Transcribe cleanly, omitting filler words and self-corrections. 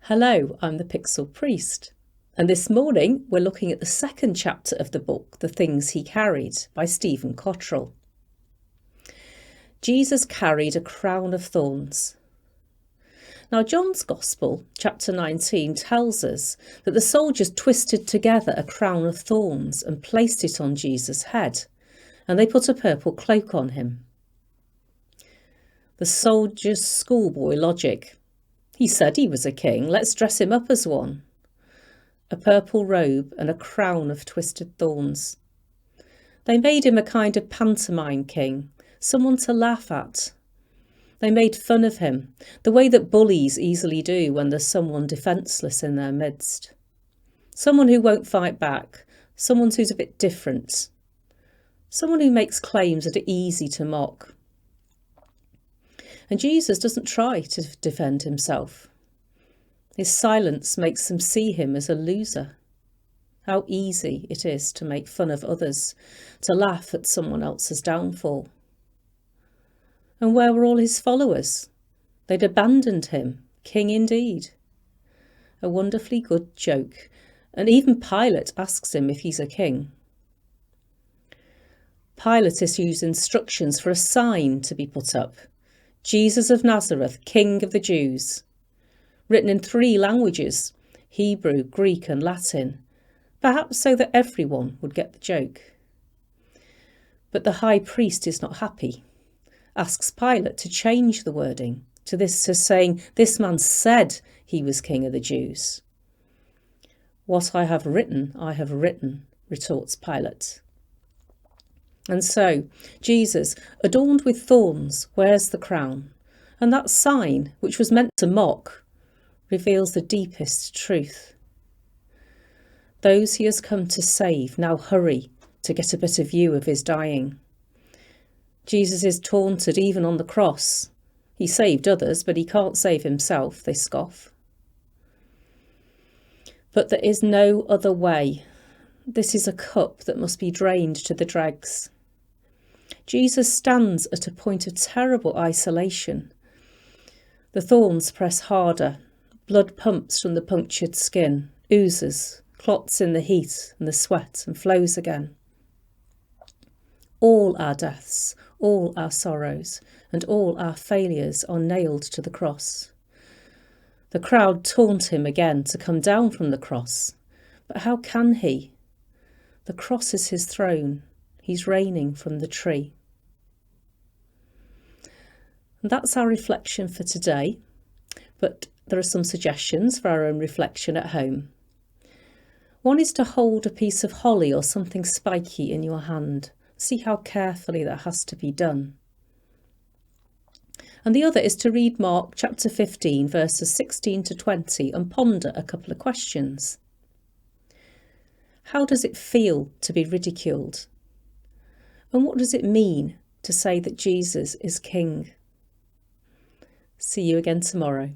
Hello, I'm the Pixel Priest, and this morning we're looking at the second chapter of the book, The Things He Carried, by Stephen Cottrell. Jesus carried a crown of thorns. Now, John's Gospel, chapter 19, tells us that the soldiers twisted together a crown of thorns and placed it on Jesus' head, and they put a purple cloak on him. The soldier's schoolboy logic. He said he was a king, let's dress him up as one. A purple robe and a crown of twisted thorns. They made him a kind of pantomime king, someone to laugh at. They made fun of him, the way that bullies easily do when there's someone defenceless in their midst. Someone who won't fight back, someone who's a bit different. Someone who makes claims that are easy to mock. And Jesus doesn't try to defend himself. His silence makes them see him as a loser. How easy it is to make fun of others, to laugh at someone else's downfall. And where were all his followers? They'd abandoned him, king indeed. A wonderfully good joke, and even Pilate asks him if he's a king. Pilate issues instructions for a sign to be put up. Jesus of Nazareth, King of the Jews. Written in 3 languages, Hebrew, Greek and Latin, perhaps so that everyone would get the joke. But the high priest is not happy, asks Pilate to change the wording to saying, this man said he was King of the Jews. What I have written, retorts Pilate. And so, Jesus, adorned with thorns, wears the crown, and that sign, which was meant to mock, reveals the deepest truth. Those he has come to save now hurry to get a better view of his dying. Jesus is taunted even on the cross. He saved others, but he can't save himself, they scoff. But there is no other way. This is a cup that must be drained to the dregs. Jesus stands at a point of terrible isolation. The thorns press harder, blood pumps from the punctured skin, oozes, clots in the heat and the sweat and flows again. All our deaths, all our sorrows and all our failures are nailed to the cross. The crowd taunt him again to come down from the cross, but how can he? The cross is his throne. He's reigning from the tree. And that's our reflection for today, but there are some suggestions for our own reflection at home. One is to hold a piece of holly or something spiky in your hand. See how carefully that has to be done. And the other is to read Mark chapter 15, verses 16 to 20 and ponder a couple of questions. How does it feel to be ridiculed? And what does it mean to say that Jesus is King? See you again tomorrow.